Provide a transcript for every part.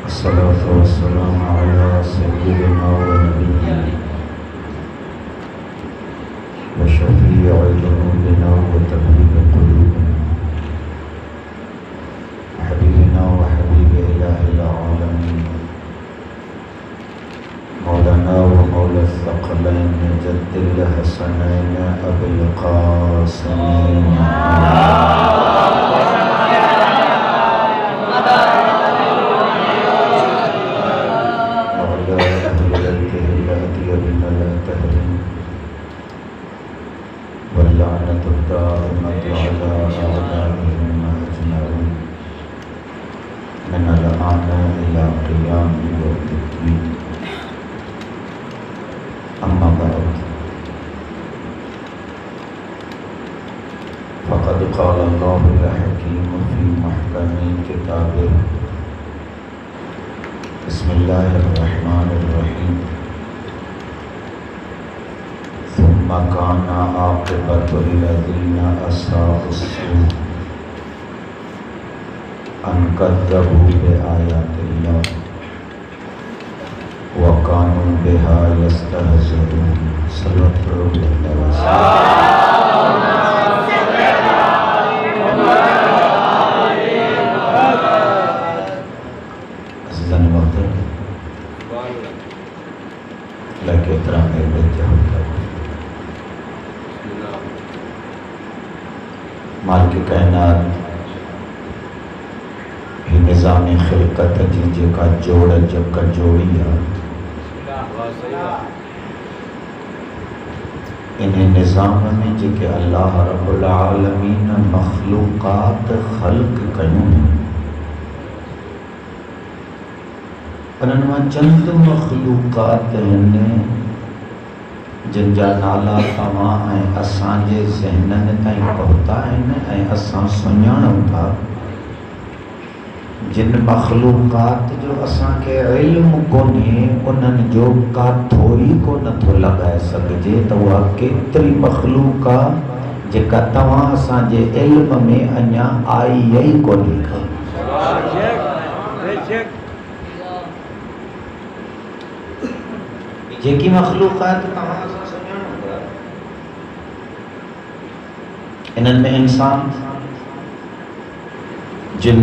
अस्सलातु वस्सलामु अला सय्यिदिना व नबिय्यिना व शफ़ी'i ज़ुनूबिना व तबीबि क़ुलूबिना हबीबिना व हबीबि इलाहिल आलमीन मौलाना व मौला अस-सक़लैन जद्दिल हसनैन अबुल क़ासिमैन अम्मा बाद फ़क़द क़ाल अल्लाहुल हकीम फ़ी महकमी किताबिही बिस्मिल्लाहिर रहमानिर रहीम सुम्मा काना आक़िबतुल लज़ीना अस्साअुस्सूअ अन कज़्ज़बू बिआयातिल्लाह व कानू बिहा यस्तहज़िऊन। सल्लल्लाहु अलैहि वसल्लम। अज़ीज़ान मोहतरम, लगे एहतराम मालिक कायनात ही निज़ाम खिलकत जी जेका जोड़ जक जोड़ी है, इन निज़ाम में जेके अल्लाह रब्बुल आलमीन मखलूक़ात ख़ल्क़ कयूं उन्हनि मां चंद मखलूक़ात आहिनि जिन जा नाला तव्हां ऐं असांजे ज़हननि ताईं पहुता आहिनि ऐं असां सुञाणूं था। जिन मखलूक़ात जो असांखे इल्मु कोन्हे उन्हनि जो काथो ई को नथो लॻाए सघिजे त उहा केतिरी मखलूक़ आहे जेका तव्हां असांजे इल्म में अञा आई ई कोन्हे। जेकी मखलूक़ात तव्हां असां सुञाणूं था, इन्हनि में इंसान, जिन,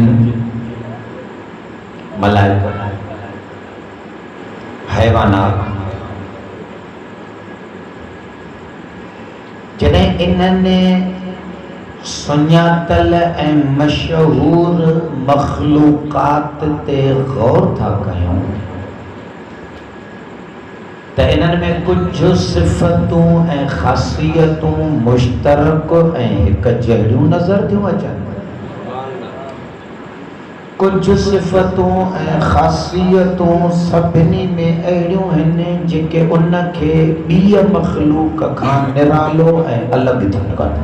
मलाइका, हैवानात, जॾहिं इन्हनि सुञातल ऐं मशहूर मखलूक़ात ते गौर था कयूं त इन्हनि में कुझु सिफ़तूं ऐं ख़ासियतूं मुश्तरक ऐं हिक जहिड़ियूं नज़र थियूं अचनि। कुझु सिफ़तूं ऐं ख़ासियतूं सभिनी में अहिड़ियूं आहिनि जेके उनखे ॿिए मखलूक़ खां निरालो ऐं अलॻि थियूं कनि।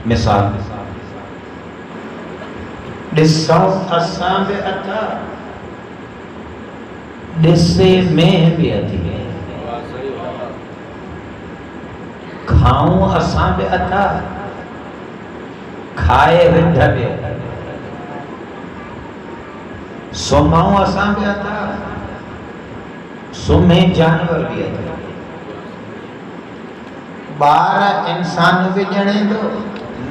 मिसाल ॾिसूं असां बि अथा, ॾिसे में बि अथी, खाऊं असां बि अथा, खाए रिढ बि, सुम्हूं असां बि अथा, सुम्हे जानवर बि अथा। ॿार इंसान बि ॼणे थो,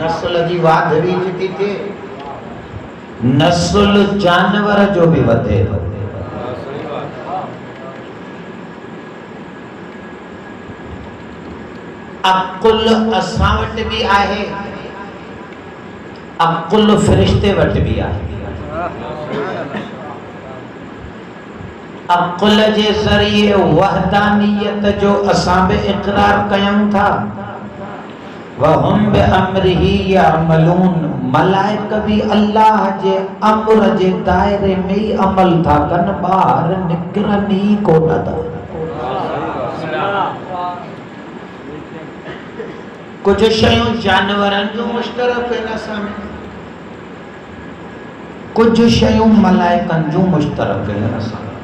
नस्ल जी वाधरी थी थिए, नस्ल जानवर जो बि वधे थो। अक़ुल असां वटि बि आहे, अक़ुल फ़रिश्ते वटि बि आहे। अक़ुल जे ज़रिए वहदानियत जो असां बि इक़रार कयूं था। वहुम बिअम्रिही यअमलून, मलाइक भी अल्लाह जे अम्र जे दायरे में ही अमल था कनि, ॿाहिरि निकिरनि ई कोन था। कुछ शयूं जानवरनि जो मुश्तरक आहिनि असां में, कुछ शयूं मलाइकनि जूं मुश्तरक आहिनि असां में।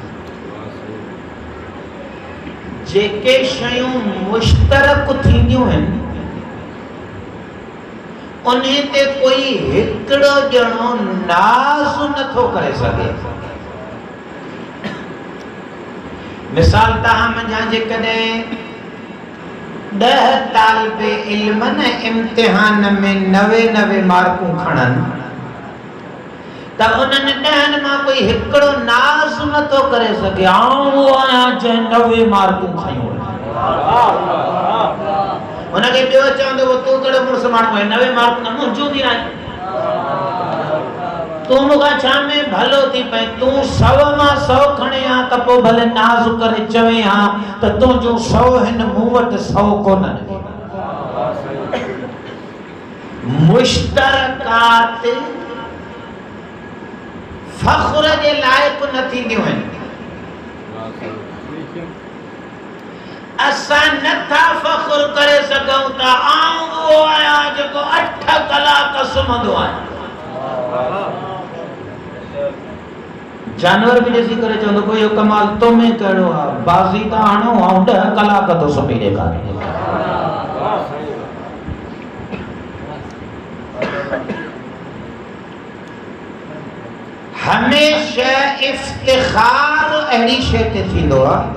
जेके शयूं मुश्तरक थींदियूं आहिनि उन्हें ते कोई हिकड़ो जणो नाज़ नथो करे सके। मिसाल तहां मंझां जेकॾहिं 10 तालिबे इल्म न इम्तिहान में 99 मार्कूं खणनि त उन्हनि 10 मां कोई हिकड़ो नाज़ नथो करे सके आऊं आहियां जंहिं 90 मार्कूं खयूं। उनखे ॿियो चवंदो तूं कहिड़ो मुड़ुसु माण्हू आहे 90 मार्कूं न मुंहिंजूं थी आहिनि तूं मूंखां छा में भलो थी पए तूं 100 मां 100 खणे हा त पोइ भले नाज़ करे चवे हा त तुंहिंजूं 100 हिन मूं वटि 100 कोन्हनि। मुश्तरकात फ़ख्र जे लाइक़ न थींदियूं आहिनि। असां नथा फ़ख्र करे सघूं त आऊं उहो आहियां जेको 8 कलाक सुम्हंदो आहे। जानवर भी ॾिसी करे चवंदो कोई कमाल तो में कहिड़ो आहे बाज़ी त आणो ऐं 10 कलाक तो सुम्ही ॾेखारे। हमेशा इफ्तिखार अहिड़ी शइ ते थींदो आहे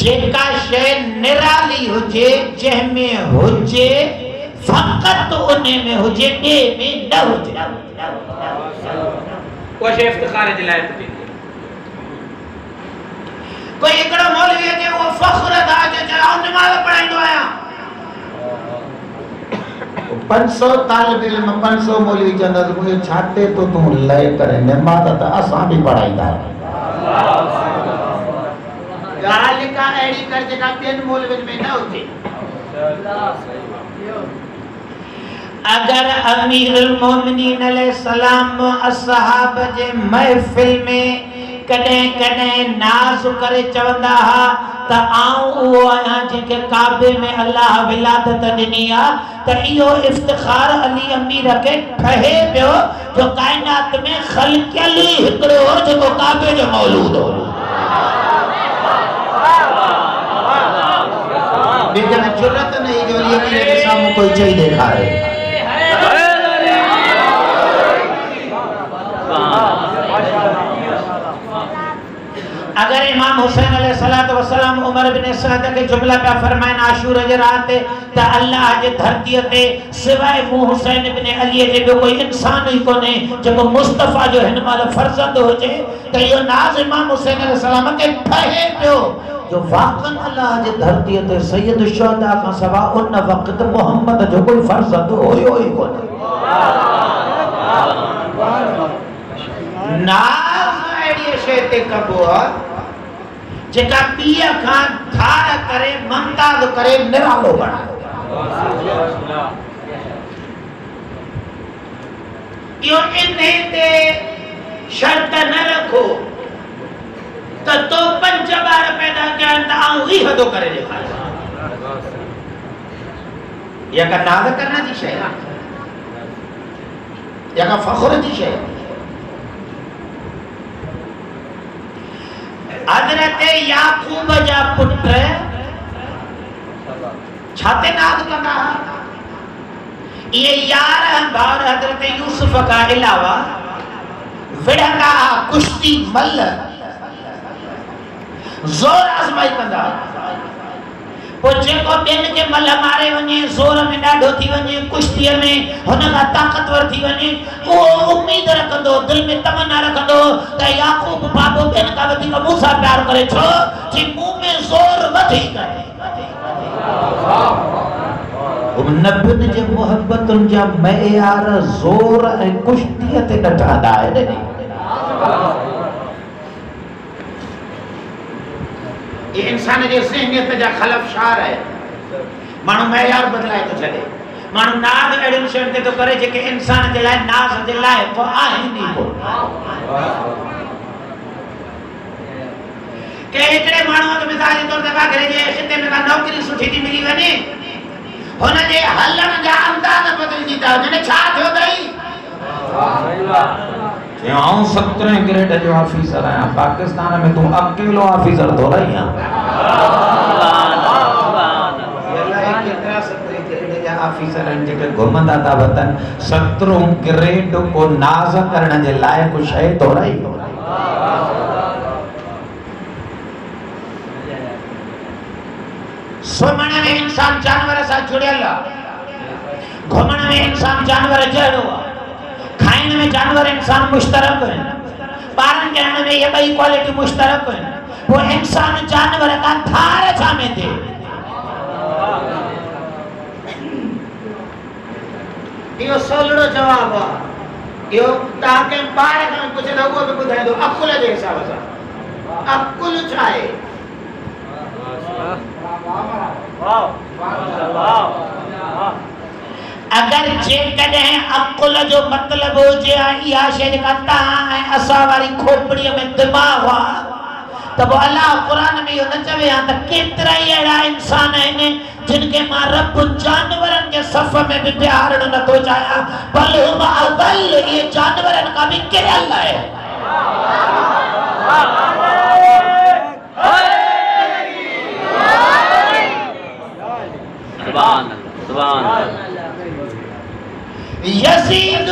जेका शइ निराली हुजे जंहिंमें हुजे फ़क़त उन में हुजे ॿिए में न हुजे कोई शइ इफ्तिखार जे लाइ थी। कोई हिकिड़ो मौलवी अचे उहो फ़ख्र था चए नमाज़ पढ़ाईंदो आहियां 500 तालिब इल्म 500 मौलवी चवंदा मुंहिंजो छाते तो तूं लय करे नमाज़ त असां बि पढ़ाईंदा आहियूं। ॻाल्हि का अहिड़ी कर जेका ॿियनि मौलवियुनि में न हुजे। अगर अमीरुल मोमिनीन अलैहिस्सलाम असहाब जे महफिल में कॾहिं कॾहिं नाज़ करे चवंदा हा त आऊं उहो आहियां जंहिंखे काबे में अल्लाह विलादत ॾिनी आहे त इहो इफ्तिखार अली अमीर खे ठहे पियो जो काइनात में ख़ल्क़ियल हिकिड़ो हो जेको काबे जो मौलूद हो। लेकिन जुरत नहीं जो अली अमीर के सामने कोई चई ॾेखारे। अगर इमाम हुसैन अलैहिस्सलाम उमर बिन सअद के जुमला पे फरमाइन आशूर जे रात त अल्लाह जे धरती ते सिवाय मु हुसैन बिन अली जे ॿियो कोई इंसान ही कोने जेको मुस्तफा जो हिन महिल फर्ज़ंद हुजे त इहो नाज़ इमाम हुसैन अलैहिस्सलाम के ठहे पियो जो वाक़न अल्लाह जे धरती ते सैयद शुहदा खां सवा उन वक़्त मोहम्मद जो कोई फर्ज़ंद हुयो ही कोने। नाज़ अहिड़ी शइ ते कबो आहे जेका ॿीअ खां धार करे मुमताज़ करे निरालो बणाए। इहो इन्हे ते शर्त न रखो त तो 5 ॿार पैदा कया त आऊं ही हदो करे ॾेखारियां। इहा का नाज़ करण जी शइ आहे या का फ़ख्र जी शइ। हज़रत याकूब जा पुट छाते नाज़ कंदा ये 11 भाउर हज़रत यूसुफ का अलावा विढ़ंदा कुश्ती मल ज़ोर आज़माई कंदा पोइ जेको ॿियनि खे मल मारे वञे ज़ोर में ॾाढो थी वञे कुश्तीअ में हुन खां ताक़तवर थी वञे उहो उम्मीद रखंदो दिलि में तमन्ना रखंदो त याकूब बाबो ॿियनि खां वधीक मूंसां प्यार करे छो कि मूं में ज़ोर वधीक आहे। नबियुनि जे मुहबतुनि जा मइयार ज़ोर ऐं कुश्तीअ ते न ठहंदा आहिनि। ये इंसान जे ज़हनियत जा खलफशार है। माण्हू मइयार बदलाए थो छॾे। माण्हू नाज़ अहिड़ियुनि शयुनि ते थो करे जेके इंसान जे लाइ नाज़ जे लाइक़ आहिनि ई कोन। के हिकिड़े माण्हूअ खे मिसाल जे तौर ते घरे जे खिते में का नौकरी सुठी थी मिली वञे हुन जे हलण जा अंदाज़ बदिलजी था वञनि। छा थियो अथई? आऊं 17 ग्रेड जो ऑफिसर आहियां पाकिस्तान में तूं अकेलो ऑफिसर थो रही आहीं। ऑफिसर आहिनि जेके घुमंदा था वतन 17 ग्रेड को नाज़ करण जे लाइक़ शइ दोराई। सुम्हण में इंसान जानवर सां जुड़ियल आहे, घुमण में इंसान जानवर जहिड़ो आहे, खाइण में जानवर इंसान मुश्तरक आहिनि, ॿारनि खे हणण में ये ॿई क्वालिटी मुश्तरक आहिनि। पोइ इंसान जानवर खां धार छा में थिए? इहो सोलड़ो जवाब आहे। इहो तव्हांखे ॿार खां पुछे त उहो बि ॿुधाईंदो अकुल जे हिसाब सां। अकुल छा आहे? अगर जेकॾहिं अकुल जो मतलब हुजे इहा शइ जेका तव्हां ऐं असां वारी खोपड़ीअ में दिमाग़ आहे त पोइ अलाह क़ुरान में इहो न चवे हा त केतिरा ई अहिड़ा इंसान आहिनि जिन खे मां रब जानवरनि जे सफ़ में बि बिहारणु नथो चाहियां, बल हुम अदल, इहे जानवरनि खां बि किरियल आहे। यजीद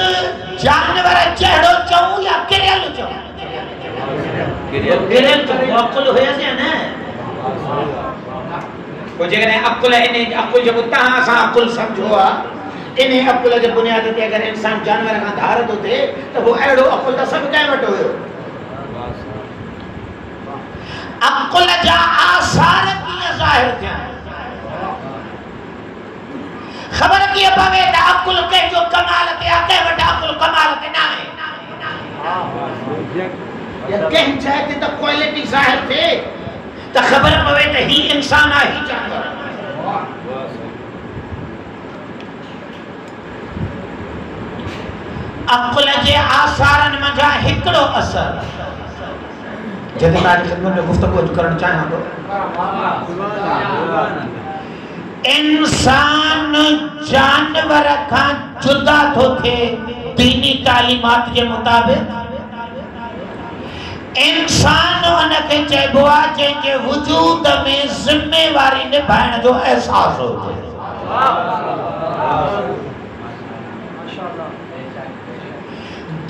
जानवर चढ़ो चऊं या किरियल चऊं? किरियल चऊं। अकुल हुयसि या न? पोइ जेकॾहिं अकुल इन अकुल जेको तव्हां असां अकुल सम्झो आहे, इन अकुल जे बुनियाद ते अगरि इंसान जानवर खां धार थो थिए त पोइ अहिड़ो अकुल त सभु कंहिं वटि हुयो। अकुल जा आसार कीअं ज़ाहिर थिया? ख़बर कीअं पवे त अकुल कंहिंजो कमाल ते आहे, कंहिं वटि अकुल कमाल ते न आहे? या कंहिं शइ ते त क्वालिटी ज़ाहिर थिए त ख़बर पवे त ही इंसान आहे, ही जानवर। अकुल जे आसारनि मंझां हिकिड़ो असर जॾहिं मां ख़िदमत में गुफ़्तगू करणु चाहियां थो, इंसान जानवर खां जुदा थो थिए दीनी तालीमात जे मुताबिक़। इंसान उनखे चइबो आहे जंहिंजे वजूद में ज़िम्मेवारी निभाइण जो एहसास हुजे।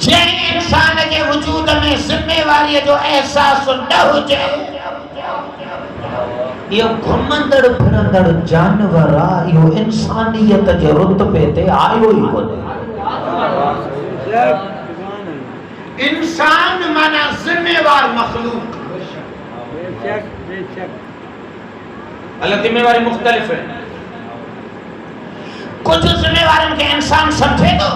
जंहिं इंसान जे वजूद में ज़िम्मेवारीअ जो एहसास न हुजे, इहो घुमंदड़ फिरंदड़ जानवर आहे, इहो इंसानियत जे रुतबे ते आयो ई कोन्हे। इंसान माना जिम्मेवार मखलूक। अलग जिम्मेवारी मुख्तलिफ है। कुछ जिम्मेवारियों के इंसान समझे तो,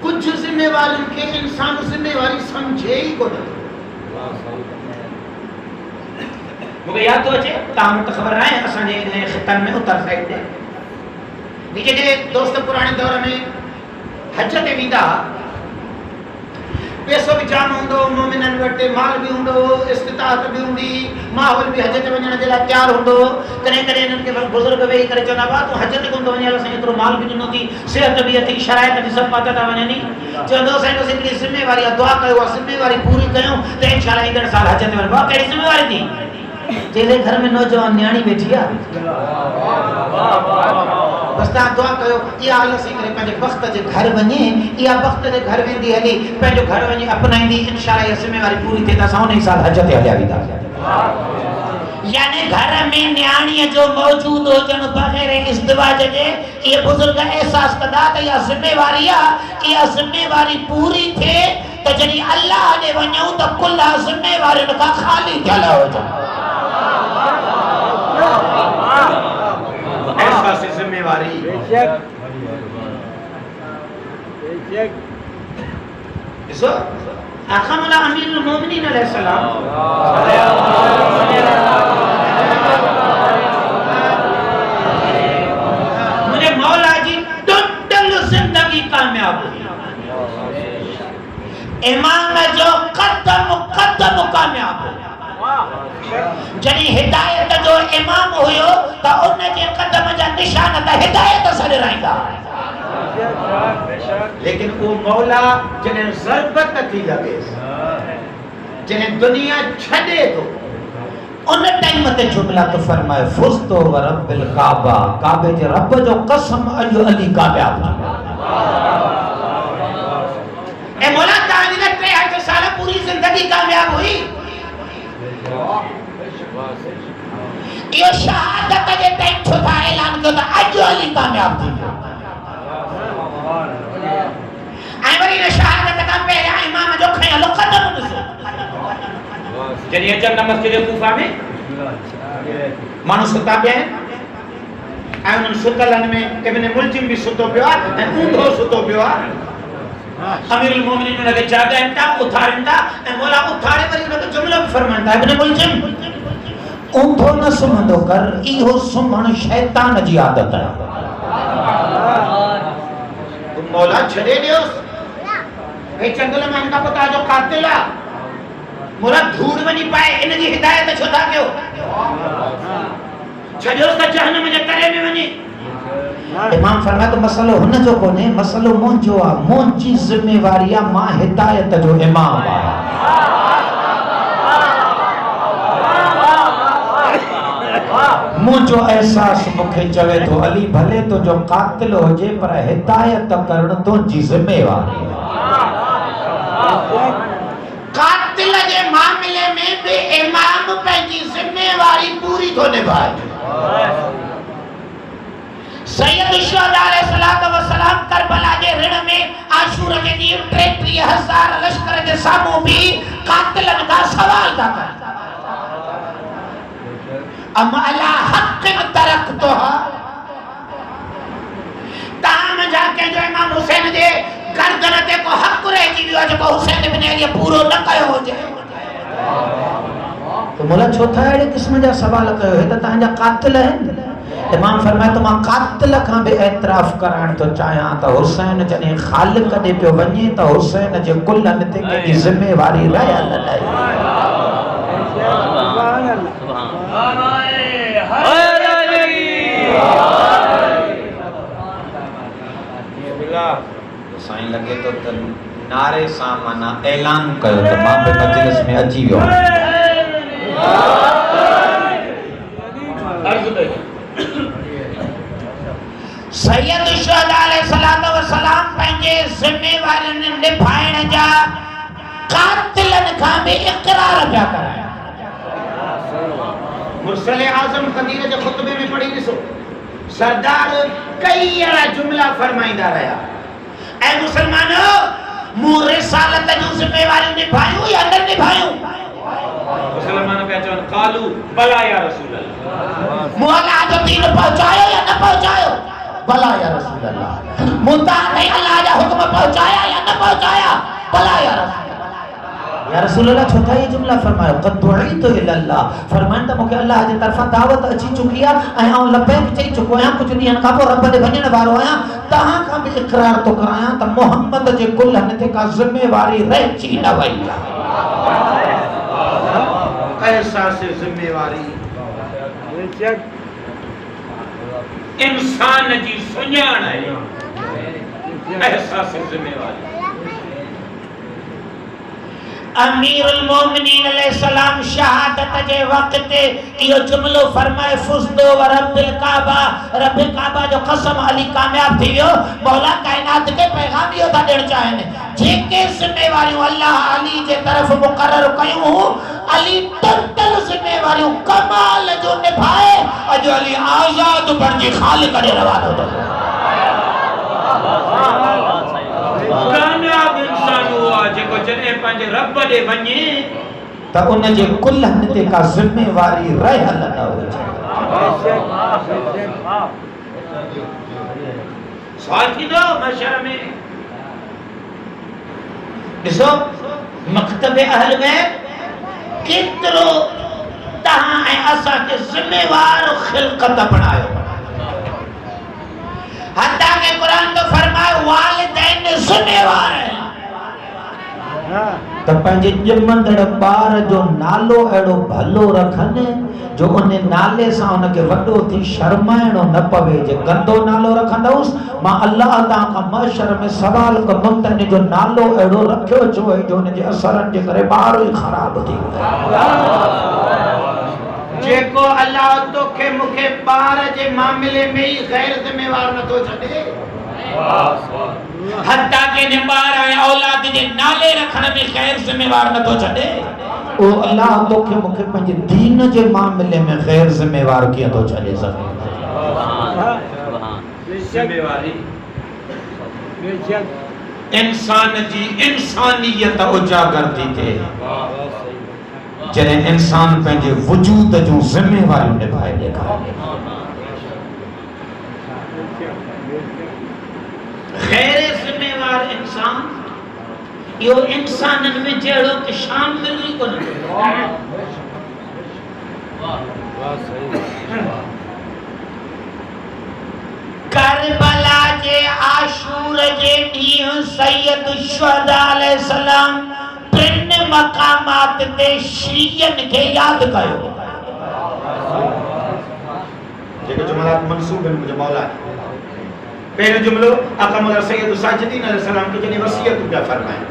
कुछ जिम्मेवारियों के इंसान जिम्मेवारी समझे ही को नहीं। मुझे याद तो अचे ताम तो खबर है असांजे इन खितन में उत्तर साइड ते नीचे जे दोस्त पुराने दौर में हज ते वेंदा, पैसो भी जाम होंदो, मोमिनन वटि माल भी होंदो, इस्तिताअत भी होंदी, माहौल भी हज ते वञण जे लाइ तयार होंदो। कॾहिं कॾहिं इन्हनि खे बुज़ुर्ग वेही करे चवंदा हुआ तूं हज ते कोन थो वञे, असां एतिरो माल बि ॾिनो थी, सिहत बि अथई, शराइत बि सभु पाता था वञनि। चवंदो साईं हिकिड़ी ज़िम्मेवारी आहे, दुआ कयो आहे ज़िम्मेवारी पूरी कयूं त इंशाअल्लाह ईंदड़ साल हज ते वञबो। कहिड़ी ज़िम्मेवारी थी? जंहिंजे घर में नौजवान न्याणी वेठी आहे, बस तव्हां दुआ कयो इहा हाल सां करे पंहिंजे वक़्त जे घर वञे, इहा वक़्त जे घर वेंदी हली पंहिंजो घर वञी अपनाईंदी, इंशाअल्लाह इहा ज़िम्मेवारी पूरी थिए त असां उन ई साल हज ते हलिया वेंदा। यानी घर में न्याणीअ जो मौजूद हुजण बग़ैर इज़्दिवाज जे इहे बुज़ुर्ग एहसास कंदा त इहा ज़िम्मेवारी आहे, इहा ज़िम्मेवारी पूरी थिए त जॾहिं अल्लाह ॾे वञूं त कुल ज़िम्मेवारियुनि खां ख़ाली थियल हुजनि। एहसास ज़िम्मेवारी ॾिसो आखिर अमीरुल मोमिनीन अलैहिस्सलाम मुझे मौला जी टोटल जिंदगी कामयाब हुई, इमाम जो कदम कदम कामयाब हुई। जॾहिं हिदायत जो इमाम हुयो त उन जे कदम जा निशान त हिदायत सां ॾिराईंदा, लेकिन वो मौला जॾहिं ज़रबत थी लॻेसि, जॾहिं दुनिया छॾे थो उन टाइम ते जुमला तो फरमाए फुस्तो व रब्बिल काबा, काबे जे रब जो कसम अजो अली कामयाब थी। ए मौला ताजी ने 63 साल पूरी जिंदगी कामयाब हुई। ये शहादत जे टाइम छुटा ऐलान कयो त अजो अली कामयाब थी। आई वरी ने शहादत का पहले इमाम जो खयलो कदम ॾिसो जॾहिं अचनि मस्जिद कूफा में माण्हू सुता पिया आहिनि ऐं उन्हनि सुतलनि में इब्न मुल्जिम बि सुतो पियो आहे ऐं ऊंधो सुतो पियो आहे। अमीरुल मोमिनीन उनखे जाॻाइनि था, उथारिनि था ऐं मौला उथारे वरी उनखे जुमिलो बि फरमाइनि था, इब्न मुल्जिम ऊंधो न सुम्हंदो कर, इहो सुम्हण शैतान जी आदत आहे। मौला छॾे ॾियोसि, हे चंगल में हिन खां पोइ तव्हांजो कातिल आहे, मौला धूड़ वञी पाए इन जी हिदायत छो था कयो? छॾियोसि त जहन्नम जे तरे में वञे। इमाम फरमाए तो मसलो हुन जो कोन्हे, मसलो मुंहिंजो आहे, मुंहिंजी ज़िम्मेवारी आहे, मां हिदायत जो इमाम आहियां। मुझो एहसास मुखे चवे तो अली भले तो जो कातिल हुजे पर हिदायत करण तो जी ज़िम्मेवारी है। कातिल जे मामले में भी इमाम पंहिंजी ज़िम्मेवारी पूरी तो निभाए। सैयद शुहदा अलैहिस्सलातु वस्सलाम करबला जे ऋण में आशूर जे ॾींहुं 33,000 लश्कर जे साम्हूं भी कातिलन खां सवाल था कनि। अम अला हक़ तरक़तुहा, तव्हां मुंहिंजा कंहिंजो इमाम हुसैन जे गर्दन ते को हक़ रहिजी वियो जेको हुसैन इब्न अली पूरो न कयो हुजे। तो मौला छो था अहिड़े क़िस्म जा सवाल कयो? हे त तव्हांजा कातिल आहिनि। इमाम फरमाए तो मां कातिल खां बि एतिराफ़ कराइण थो चाहियां त हुसैन जॾहिं ख़ालिक़ ॾे पियो वञे त हुसैन जे कुलनि ते कंहिंजी ज़िम्मेवारी रहियल न आहे। साईं लगे तो नारे सां माना ऐलान कयो त मां बि मजलिस में अची वियो आहियां। सैयद शुहदा अलैहिस्सलातु वस्सलाम पंहिंजे ज़िम्मेवारियुनि निभाइण जा कातिलनि खां बि इक़रार पिया कराइनि। मुर्सले आज़म क़दीर जे ख़ुतबे में पढ़ी ॾिसो, सरदार कई अहिड़ा जुमला फरमाईंदा रहिया, ऐ मुसलमानो मूं रिसालत जूं ज़िम्मेवारियूं निभायूं या न निभायूं? मुसलमान पिया चवनि क़ालू बला या रसूल अल्लाह, मूं अल्लाह जो दीन पहुचायो या न पहुचायो? बला या रसूल अल्लाह, मूं तव्हांखे अल्लाह जा हुक्म पहुचाया या न पहुचाया? बला या रसूल अल्लाह। या रसूल अल्लाह छो था ये जुमला फरमायो? क़द दुईतु इलल्लाह, फरमाइनि त मूंखे अल्लाह जे तरफ़ां दावत अची चुकी आहे ऐं आउं लबैक चई चुको आहियां। कुझु ॾींहंनि खां पोइ रब ॾे वञण वारो आहियां। तव्हां खां बि इक़रार थो करायां त मोहम्मद जे कुलनि ते का ज़िम्मेवारी रहिजी न वई आहे। एहसास ज़िम्मेवारी इंसान जी सुञाण आहे। एहसास ज़िम्मेवारी अमीरुल मोमिनीन अलैहिस्सलाम शहादत जे वक्त इहो जुमलो फरमाए फुज़्दो व रब्बिल काबा, रब्बिल काबा जो कसम अली कामयाब थी वियो। मौला कायनात के पैगाम इहो था ॾियण चाहिनि, जेके ज़िम्मेवारियूं अल्लाह अली जे तरफ़ मुक़रर कयूं, अली टोटल ज़िम्मेवारियूं कमाल जो निभाए अॼु अली आज़ाद बणिजी ख़ालिक़ ॾे रवानो थियो। कामयाब इंसान हुआ जेको जॾहिं पंहिंजे रब ॾे वञे त उन जे कुलनि ते का ज़िम्मेवारी रहियल न हुजे। सवाल थींदो मशर में, ॾिसो मकतब अहल में केतिरो तव्हां ऐं असांखे ज़िम्मेवार ख़िलक़त बणायो। हत्ता के कुरान तो फरमाए वालिदैन ज़िम्मेवार है। त पंहिंजे ॼमंदड़ ॿार जो नालो अहिड़ो भलो रखनि जो उन नाले सां उनखे वॾो थी शर्माइणो न पवे। जे गंदो नालो रखंदुसि मां अल्लाह तां खां महशर में सवाल कंदुमि त इन जो नालो अहिड़ो रखियो छो जो उन जे असरनि जे करे ॿार ई ख़राब थी वियो। जेको अल्लाह तोखे मूंखे ॿार जे मामले में ही गैर ज़िम्मेवार नथो छॾे, हत्ता के ने ॿार ऐं औलाद जे नाले रखण में गैर ज़िम्मेवार नथो छॾे, ओ अल्लाह तोखे मूंखे पंहिंजे दीन जे मामले में गैर ज़िम्मेवार कीअं थो छॾे सघे। ज़िम्मेवारी इंसान जी इंसानियत उजागर थी थिए जॾहिं इंसान पंहिंजे वजूद जूं ज़िम्मेवारियूं निभाए ॾेखारे। गैर ज़िम्मेवार इंसान इहो इंसाननि में जहिड़ो कि शामिल ई कोन। करबला जे आशूर जे ॾींहुं सैयद शुहदा अलैहिस्सलाम टिन मक़ामात ते शीयनि खे यादि कयो। जेके जुमलात मंसूब आहिनि मुंहिंजे मौला पहिरियों जुमलो आका मौला सैयद साजिदीन अलैहिस्सलाम खे जॾहिं वसियत पिया फरमाइनि,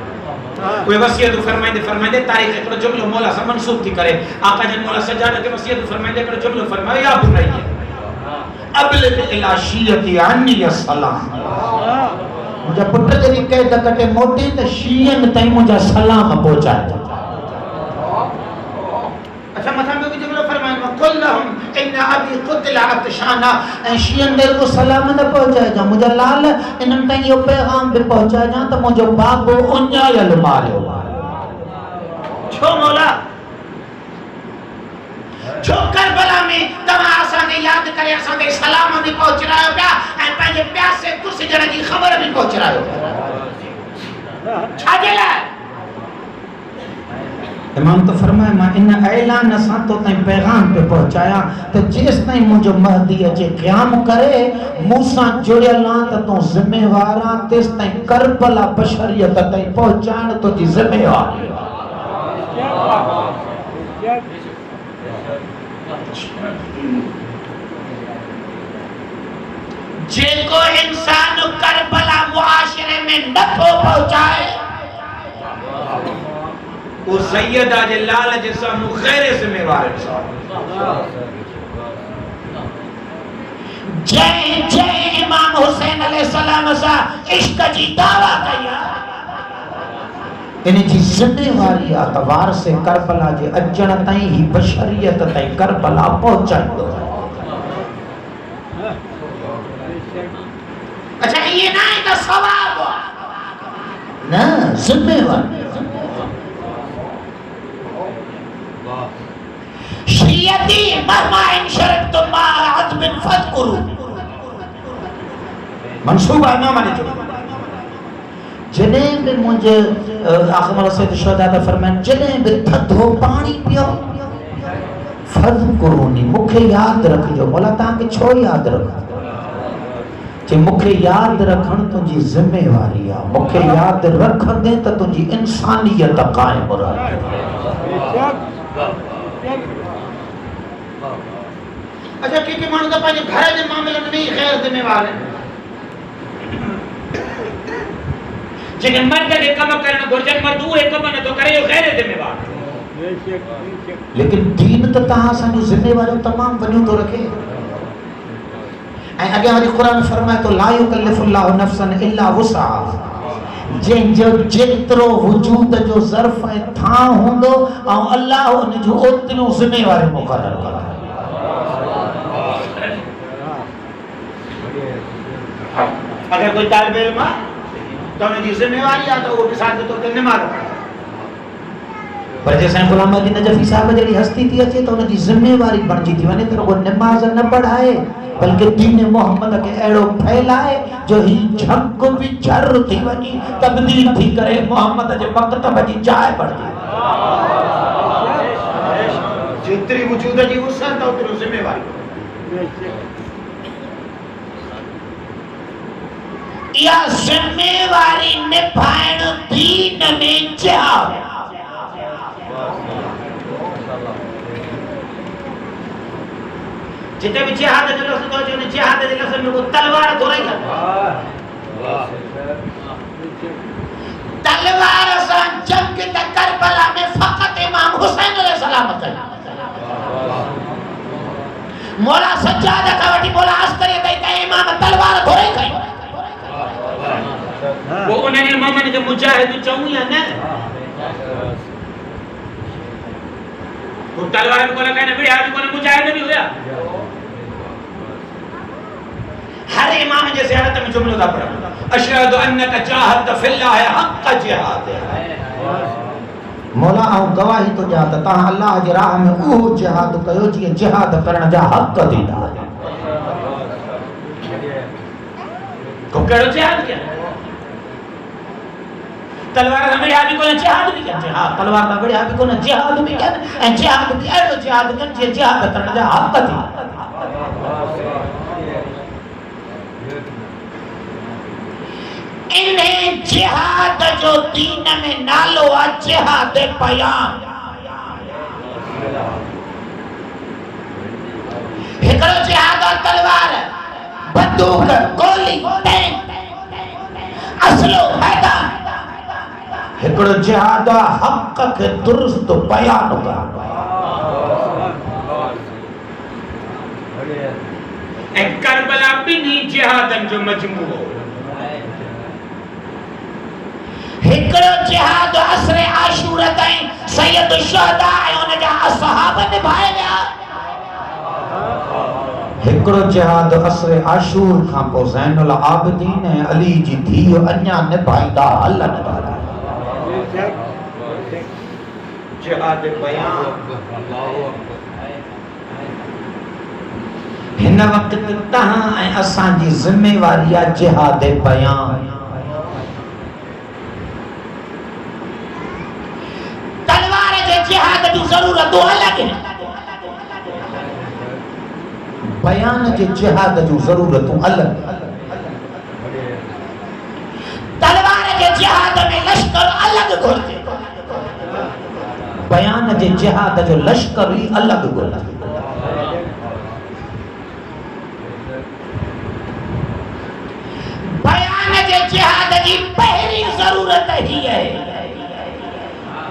उहे वसियत फरमाईंदे फरमाईंदे तारीख़ हिकिड़ो जुमलो मौला सां मंसूब थी करे आका जन मौला सजाद खे वसियत फरमाईंदे हिकिड़ो जुमलो फरमायो, या बुनैया अबलिग इला शीयती अन्नी अस्सलाम, मुंहिंजा पुट जॾहिं कैद कटे मोटी त शीयनि ताईं मुंहिंजा सलाम पहुचाए। अच्छा मथां ॿियो बि जुमलो फरमाइनि कुल लहुम इन अबी क़ुतिला अतशाना, ऐं शीयनि ॾे रुॻो सलाम न पहुचाइजां, मुंहिंजा लाल इन्हनि ताईं इहो पैगाम बि पहुचाइजां त मुंहिंजो बाबो उञायल मारियो। छो मौला, छो करबला में तव्हां असांखे यादि करे असांखे सलाम बि पहुचायो पिया ऐं पंहिंजे प्यासे गुसिजण जी ख़बर बि पहुचायो, छाजे लाइ? इमाम तो फरमाए मां इन ऐलान सां तो ताईं पैगाम पे पहुचाया त जेस ताईं मुंहिंजो महदी अचे क़याम करे मूंसां जुड़ियल आहे त तूं ज़िम्मेवार आहे, तेस ताईं करबला बशरियत ताईं पहुचाइण तुंहिंजी ज़िम्मेवारी आहे। जेको इंसान करबला मुआशरे में न पहुंचाए वो सैयदा जे लाल जे साम्हूं गैर ज़िम्मेवार इंसान। जय इमाम हुसैन अलैहिस्सलाम सां इश्क जी दावा कया, इन जी ज़िम्मेवारी आहे त वार से करबला जे अचण ताईं ही बशरियत ताईं करबला पहुचाईंदो। अच्छा ये ना है तो सवाब ना ज़िम्मेवारी। शरीयती मरमा इन शरत मा अदबिन फदकुरु मंसूबा इमाम ने जो जॾहिं बि मुंहिंजे आका मौला सैयद शुहदा ता फरमाइनि जॾहिं बि थधो पाणी पियो फदकुरुनी मूंखे यादि रखिजो। मौला तव्हांखे छो यादि रखो? जे मूंखे यादि रखणु तुंहिंजी ज़िम्मेवारी आहे, मूंखे यादि रखंदे त तुंहिंजी इंसानियत क़ाइमु रहंदी। अच्छा के माण्हू त पंहिंजे घर जे मामलनि में ई ग़ैर ज़िम्मेवार आहिनि। जेके मर्द खे कम करणु घुरिजनि मर्द उहे कम नथो करे, इहो ग़ैर ज़िम्मेवार। लेकिन दीन त तव्हां असांजूं ज़िम्मेवारियूं तमामु वॾियूं थो रखे। ऐं अॻियां वरी क़ुरान फरमाए थो ला युकल्लिफुल्लाहु नफ्सन इल्ला वुसअहा, जंहिंजो जेतिरो वजूद जो ज़र्फ़ ऐं थां हूंदो ऐं अल्लाह उन जूं ओतिरियूं ज़िम्मेवारियूं मुक़ररु कंदो। अगर कोई तालिब इल्म आहे त उन जी ज़िम्मेवारी आहे त उहो मिसाल के तौर ते निमाज़ पढ़े, पर जैसे गुलाम अली नजफी साहब जड़ी हस्ती थी अचे तो उन जी ज़िम्मेवारी बणजी थी वने त वो नमाज न पढ़ाए बल्कि दीन मोहम्मद के एड़ो फैलाए जो ही झक भी झर थी वनी तब्दील थी करे मोहम्मद जे मकतब जी जाइ बढ़ी। जेतरी वजूद जी वसत उतरी ज़िम्मेवारी। या ज़िम्मेवारी निभाइण दीन में जिहाद। जिते भी जिहाद जो लफ्ज़ तो जो जिहाद जे लफ्ज़ में वो तलवार थोड़ा ही तलवार सां जंग त करबला में फ़क़त इमाम हुसैन अलैहिस्सलाम कई। खोमेनी मोमिन के मुजाहिद चऊं या न तो तलवार को लगा ने विड़ा भी को मुजाहिद भी हुआ हर इमाम जैसे हालत में जुमला दा पढ़ा अशहदु अन्नका जाहद फिल्लाह हक़ जिहाद मौला आऊं गवाही तो जा ता अल्लाह जे राह में ओ जिहाद कयो जी जिहाद करण जा हक़ दीदा को केड़ो जिहाद क्या तलवार में याद को जिहाद भी क्या हां तलवार में बढ़िया भी को जिहाद भी क्या ए जिहाद भी एड़ो जिहाद कर जे जिहाद करण जा हक़ दीदा इन्हें जिहाद जो दीन में नालो आ जिहाद बयान हिकड़ो जिहाद और तलवार बंदूक गोली टैंक असलो मैदान हिकड़ो जिहाद हक़ के दुरुस्त बयान कर ए करबला बिनी जिहादन जो मजमूओ हिकड़ो जिहाद असरे आशूर ताईं सैयद शुहदा उन जा असहाब निभाए विया हिकड़ो जिहाद असरे आशूर खां पो ज़ैनुल आबिदीन ऐं अली जी धीउ अञा निभाईंदा हलन था जिहाद बयान हिन वक्त तहां ऐं असां जी जिम्मेवारी आहे जिहाद बयान जिहाद की जरूरत अलग है बयान के जिहाद की जरूरत अलग तलवार के जिहाद में लश्कर अलग घुर्जे बयान के जिहाद जो लश्कर ही अलग घुर्जे बयान के जिहाद की पहली जरूरत ही है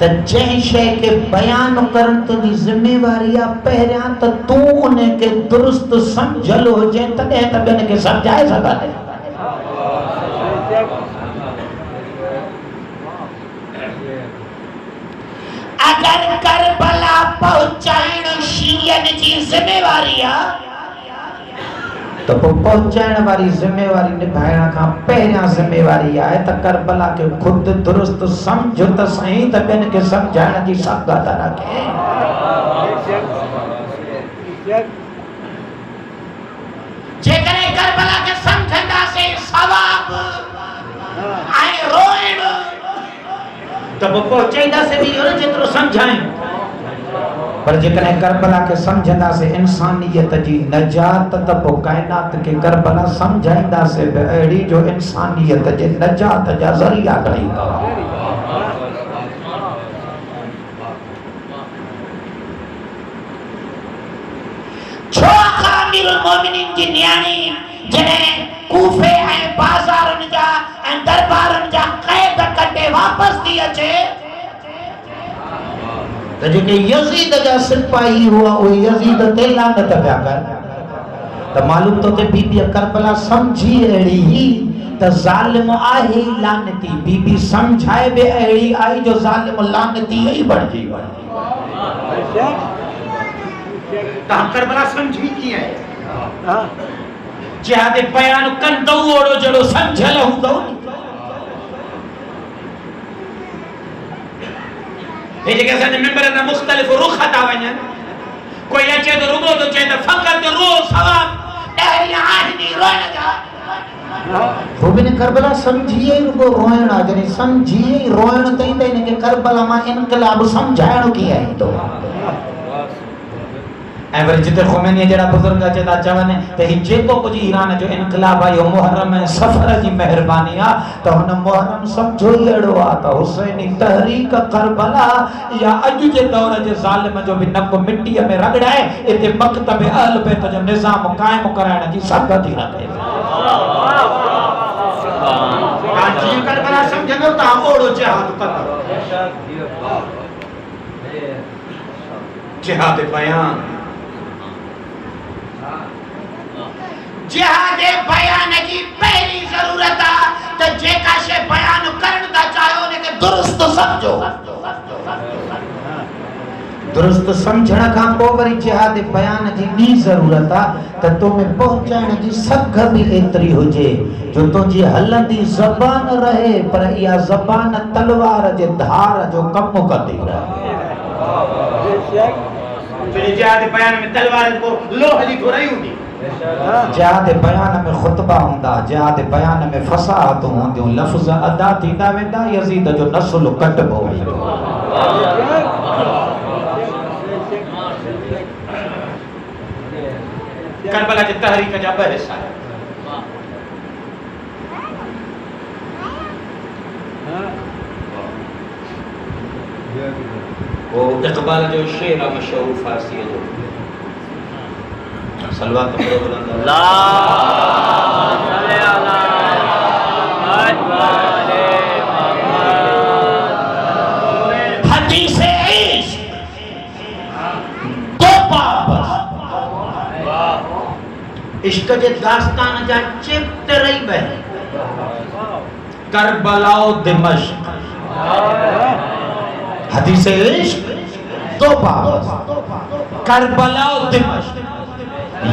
त जंहिं शइ खे बयान करण तुंहिंजी ज़िम्मेवारी आहे पहिरियां त तूं उन खे दुरुस्त सम्झल हुजे तॾहिं त ॿियनि खे सम्झाए सघंदे अगर करबला पहुचाइण शीयन जी ज़िम्मेवारी आहे तो पहुंचाइण वारी जिम्मेवारी निभाइण खां पहिरियां जिम्मेवारी आहे त करबला के खुद दुरुस्त समझ त सही त ॿियनि खे सम्झाइण जी साक़त रखे जेकॾहिं करबला के सम्झंदासीं सवाब ऐं रोइण त पहुचाईंदासीं बि इहो जेतिरो सम्झायूं पर जेकॾहिं करबला के समझंदासीं इंसानियत जी नजात त पोइ काइनात के करबला समझाईंदासीं बि अहिड़ी जो इंसानियत जे नजात जा ज़रिया ठहींदा छो अमीरुल मोमिनीन जी न्याणी जॾहिं कूफे ऐं बाज़ारनि जा ऐं दरबारनि जा क़ैद कटे वापस थी अचे त जेके यज़ीद जा सिपाही हुआ उहे यज़ीद ते लानत पिया कर त मालूम तो ते बीबी करबला समझी अहिड़ी ही त ज़ालिम आहे लानती बीबी समझाए बि अहिड़ी आई जो ज़ालिम लानती ई बणिजी वई तव्हां करबला समझी कीअं आहे जिहाद बयान कंदो ओड़ो जहिड़ो समझल हूंदो ये जेके असांजे मेंबर ना मुख़्तलिफ़ रुख़ था वञनि कोई अचे तो रुगो तो चए त फ़क़त रो सवाब ॾहरी आहिनी रोइण जा वो भी ने करबला समझिए रुगो रोइण आ जने समझिए रोइण तई त इनके करबला मां इनकलाब समझाइण की है तो ऐं वरी जिते ख़ुमैनी जहिड़ा बुज़ुर्ग अचे था चवनि त ही जेको कुझु ईरान जो इनकलाब आहे इहो मुहर्रम ऐं सफ़र जी महिरबानी आहे त हुन मुहर्रम सम्झो ई अहिड़ो आहे त हुसैनी तहरीक करबला या अॼु जे दौर जे ज़ालिम जो बि नक मिटीअ में रगड़ाए हिते मकतब अहल बैत जो निज़ाम क़ाइमु कराइण जी सख़्त थी रखे तव्हां जीअं करबला सम्झंदव तव्हां ओड़ो जिहाद कंदव जिहाद बयान जिहाद बयान की पहली जरूरत है तो जेका शे बयान दुरुस्त समझण खां पोइ वरी जिहाद बयान जी ॿी ज़रूरत आहे त तो में पहुचाइण जी सघ बि एतिरी हुजे जो तुंहिंजी हलंदी ज़बान रहे पर इहा ज़बान तलवार जे धार जो कमु कंदी रहे। जिहाद बयान में तलवार को लोह जी थोड़ी हूंदी। जिहाद बयान में खुतबा हूंदा, जिहाद बयान में फसाहतूं हूंदियूं, लफ़्ज़ अदा थींदा वेंदा, यज़ीद जो नस्ल कटबो वेंदो। करबला जी तहरीक जा ॿ हिस्सा वो इक़बाल जो शेर आहे मशहूर फारसी जो सलवात पढ़ो बुलंद अल्लाह सल्ले अला हदीस इश्क दो बाब इश्क जे दास्तान जा चैप्टर ही बह करबला और दिमश्क हदीस इश्क दो बाब करबला और दिमश्क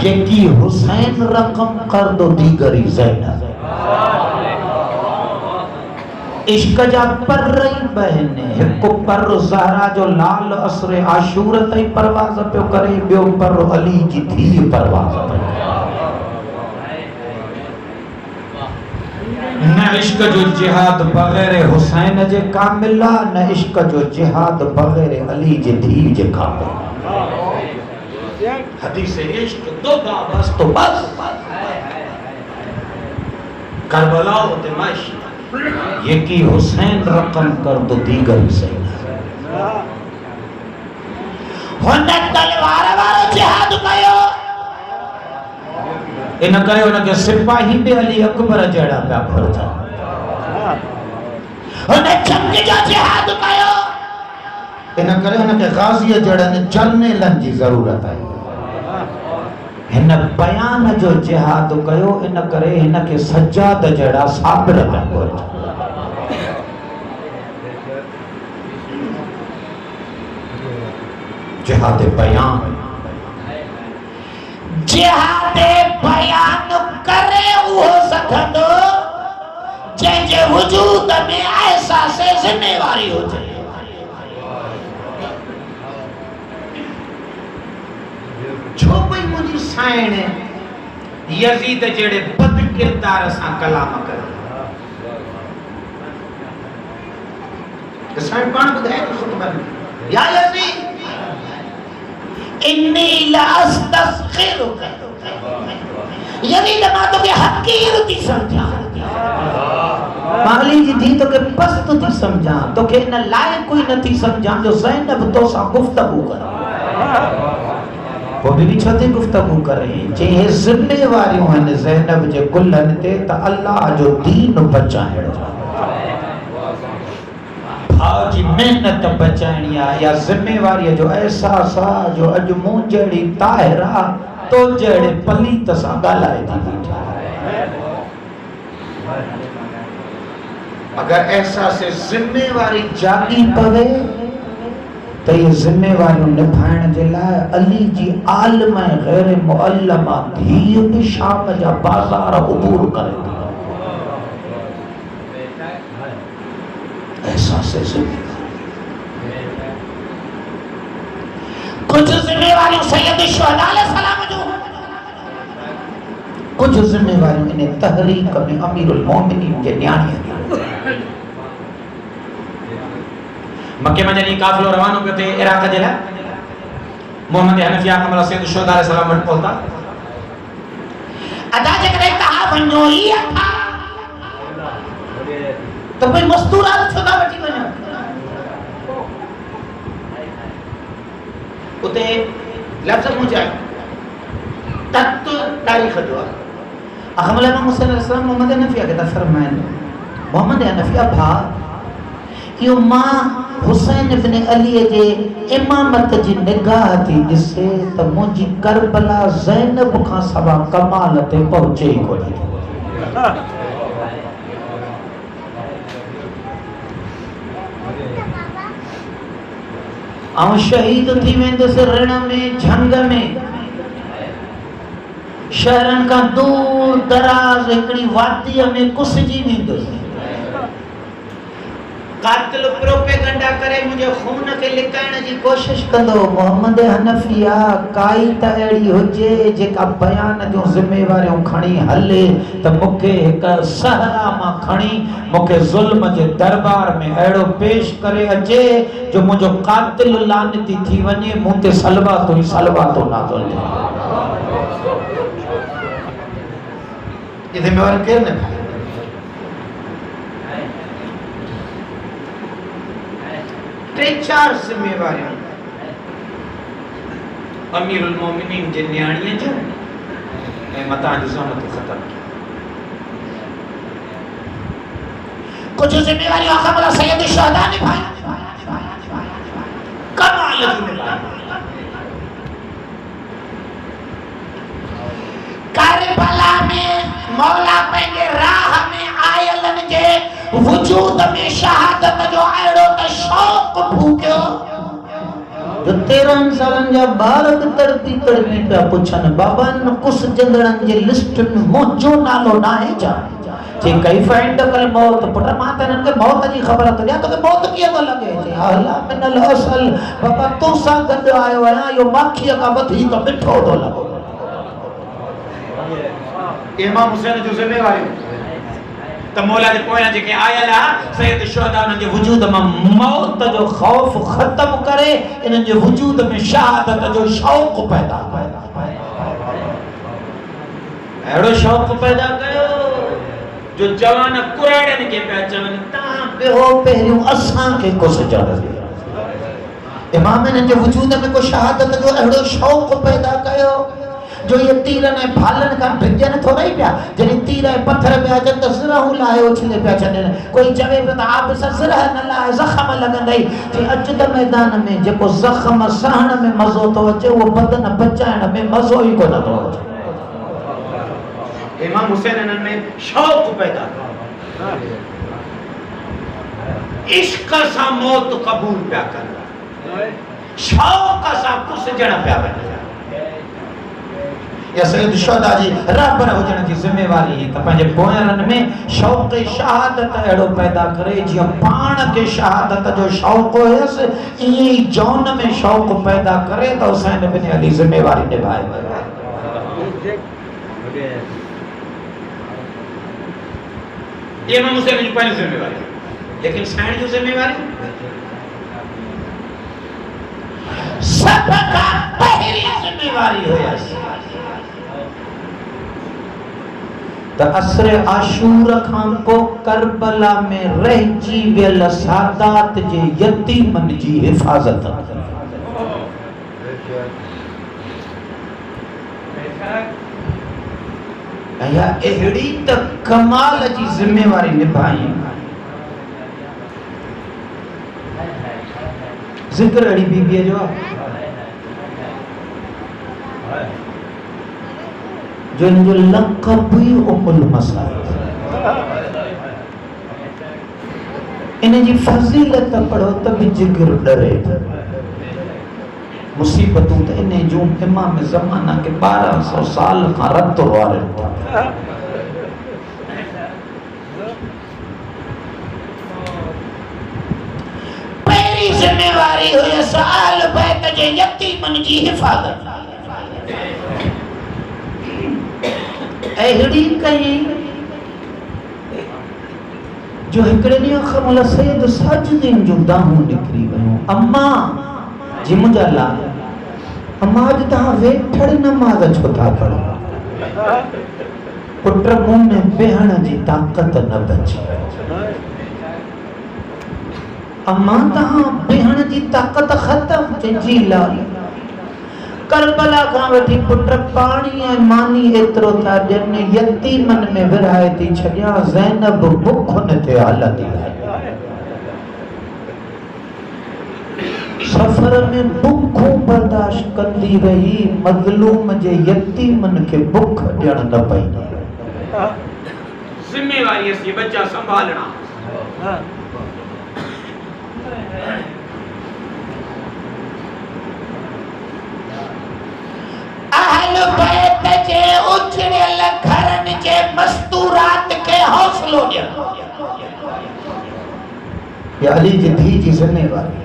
यकी हुसैन रकम कर दो दीगरी ज़ैनब इश्क जा पर रही बहने हिकु पर ज़हरा जो लाल असर आशूर ताईं परवाज़ पियो करे ॿियो पर अली जी धीउ परवाज़ पियो न इश्क जो जिहाद बग़ैर हुसैन जे कामिल आहे न इश्क जो जिहाद बग़ैर अली जे धीउ जे कामिल। हदीस इश्क दो बाबस तो बस करबला और दिमश्क ये की हुसैन रकम कर दो दीगर से होने तलवार वारो जिहाद कयो इन करे उनके सिपाही भी अली अकबर जड़ा पिया फरजा होने जंग जो जिहाद कयो इन करे उनके गाज़ी जड़न जनरलन जी जरूरत है। हिन बयान जो जिहाद कयो इन करे हिन के सज्जाद जड़ा साबिर पिया घुरजनि। जिहाद बयान करे उहो सघंदो जंहिंजे वजूद में एहसास ज़िम्मेवारी हुजे। छो भई मुंहिंजी साइण यज़ीद जहिड़े बद किरदार सां कलाम करे साइण पाण ॿुधाए थो ख़ुतबे में या यज़ीद इन्नी लअस्तस्खिरुका यज़ीद मां तोखे हक़ीर थी सम्झां माली जी धी तोखे पस्त थी सम्झां तोखे इन लाइक़ कोई नथी सम्झां जो ज़ैनब तोसां गुफ़्तगू करे वो भी छते गुफ्तगू करे चई ज़िम्मेवारियूं आहिनि ज़ैनब जे कुल्हनि ते त अल्लाह जो दीन बचाइण भाउ जी मेहनत बचाइणी आहे या ज़िम्मेवारीअ जो एहसास आहे जो अॼु मूं जहिड़ी ताहिरा तो जहिड़े पलीत सां ॻाल्हाए थी बीठी अगर एहसास ज़िम्मेवारी जागी पवे तो ये जिम्मेवारियों निभाइण जे लाइ अली जी आलिम गैर मुअल्लमा धीउ भी शाम जा बाज़ार उबूर करे थी। एहसास कुछ जिम्मेवारियों सैयद शुहदा अलैहिस्सलाम जो कुछ जिम्मेवारियों इन तहरीक में अमीरुल मोमिनीन के न्याणी मक्के में जॾहिं काफ़िलो रवानो पियो थिए इराक़ जे लाइ मोहम्मद हनफिया कमल सैयद शुहदा अलैहिस्सलाम वटि पहुता अदा जेकॾहिं तव्हां वञो ई था त भई मस्तूरात छो था वठी वञो उते लफ़्ज़ मुंहिंजा तत तारीख़ जो आहे अहमद मुहम्मद अलैहिस्सलाम मोहम्मद हनफिया खे था फरमाइनि मोहम्मद हनफिया भाउ इहो मां हुसैन इब्न अली जे इमामत जी निगाह थी ॾिसे त मुंहिंजी करबला ज़ैनब खां सवा कमाल ते पहुचे ई कोन्हे ऐं शहीद थी वेंदुसि रण में, झंग में। शहरनि खां दूर दराज हिकिड़ी वादीअ में कुसिजी वेंदुसि। कातिल प्रोपेगंडा करे मुंहिंजे खून खे लिकाइण जी कोशिश कंदो। मोहम्मद हनफिया काई त अहिड़ी हुजे जेका बयान जूं ज़िम्मेवारियूं खणी हले त मूंखे हिकु सहरा मां खणी मूंखे ज़ुल्म जे दरबार में अहिड़ो पेश करे अचे जो मुंहिंजो कातिल लानती थी वञे, मूं ते सलवातो ई सलवातो नाज़िल थिए। ये ज़िम्मेवारी केरु निभाए? टे चार जिम्मेवारियों अमीरुल मोमिनीन जे न्याणीअ जो ऐं मतां जो ज़हमत ख़त्म की। कुछ जिम्मेवारियों आखिर सैयद शुहदा निभाई, कमाल की निभाई। करबला में मौला पंहिंजे राह में आयलन जे वजूद में शहादत जो अहिड़ो त शौक़ भूकियो जो 13 सालनि जा ॿार बि तड़पी तड़पी पिया पुछनि, बाबा इन कुस जंदड़नि जी लिस्ट में मुंहिंजो नालो न आहे छा? जे कैफ़ इंदकल मौत, पुट मां त हिननि खे मौत जी ख़बर थो ॾियां, तोखे मौत कीअं थो लॻे? चई अला मिनल असल, बाबा तोसां गॾु आयो आहियां, इहो माखीअ खां वधीक मिठो थो लॻे। इमाम हुसैन जो ज़िम्मेवारियूं त मौला जे पोयां जेके आयल आहे सैयद शुहदा उन्हनि जे वजूद मां मौत जो ख़ौफ़ ख़त्म करे इन्हनि जे वजूद में शहादत जो शौक़ पैदा कयो। अहिड़ो शौक़ पैदा कयो जो जवान कुराड़नि खे पिया चवनि तव्हां ॿियो पहिरियों असांखे कुझु ॼाणो। इमाम इन्हनि जे वजूद में को शहादत जो अहिड़ो शौक़ पैदा कयो जो ये तीरन ऐं भालनि खां भिजनि थो रही पिया। जॾहिं तीर ऐं पत्थर पिया अचनि त सिरहूं लाहे उछले पिया छॾनि। कोई चवे पियो त आप सां सिरह न लाहे ज़ख़म लॻंदई। चई अचु त मैदान में जेको ज़ख़म सहण में मज़ो थो अचे उहो बदन बचाइण में मज़ो ई कोन थो अचे। इमाम हुसैन इन्हनि में शौक़ पैदा कयो, इश्क सां मौत क़बूल पिया कनि, शौक़ सां कुसजण पिया वञनि। या सैयद शुहदा जी रहबर हुजण जी ज़िम्मेवारी त पंहिंजे पोयरनि में शौक़ शहादत अहिड़ो पैदा करे जीअं पाण खे शहादत जो शौक़ हुयसि, ईअं ई जौन में शौक़ पैदा करे त हुसैन बिन अली ज़िम्मेवारी निभाए वियो। ये इमाम हुसैन जी पहली ज़िम्मेवारी, लेकिन साइण जो ज़िम्मेवारी सब का पहली ज़िम्मेवारी हुयसि त असर आशूर खां पोइ करबला में रहिजी वियल सादात जे यतीमनि जी हिफ़ाज़त। या अहिड़ी त कमाल जी ज़िम्मेवारी निभाई। ज़िक्र अहिड़ी बीबीअ जो आहे जो इनजो लक़ब ही उम्मुल मसाइब। इन जी फज़ीलत पढ़ो त बि जिगर डरे। मुसीबतूं त इन जूं इमाम ज़माना के 1200 साल खां रत वारनि था। पहिरीं ज़िम्मेवारी हुयसि आल बैत जे यतीमनि जी हिफ़ाज़त। अहिड़ी कई जो हिकिड़े ॾींहुं खां मौला सैयद साजिदीन जूं दाहूं निकिरी वियूं। अम्मा जी मुंहिंजा लाल, अम्मा अॼु तव्हां वेठड़ नमाज़ छो था पढ़ो? पुट मुंह में वेहण जी ताक़त न बची। अम्मा तव्हां वेहण जी ताक़त ख़त्म? चई जी लाल। करबला खां वठी पुट पाणी ऐं मानी एतिरो था ॾियनि, यतीमनि में विरहाए थी छॾियां, ज़ैनब बुख न थिए हलंदी आहे। सफ़र में बुखूं बर्दाश्त कंदी रही, मज़लूम जे यतीमनि खे बुख ॾियण न पई। ज़िम्मेवारी असीं बच्चा संभालना। आल बैत जे उजड़ियल घरनि जे मस्तूरात खे हौसलो ॾियणो। या अली जी धी जी ज़िम्मेवारी।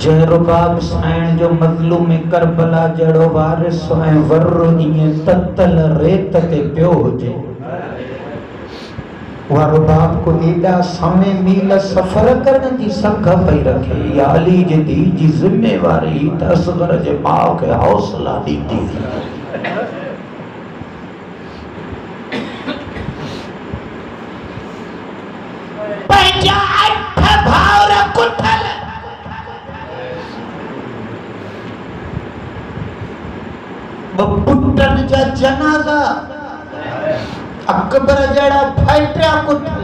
जय रुबाब साईं जो मज़लूम करबला जड़ो वारिस ऐं वर्रो ईअं ततल रेत ते पियो हुजे। उहा रुबाब को एॾा समय मील सफ़र करण जी सख पई रखे। या अली जी धी जी ज़िम्मेवारी त असगर जे माउ खे हौसला ॾींदी। पंहिंजा 8 भाउर कुठल, पुटनि जा जनाज़ा अकबर जड़ा फाइटिया कुठल,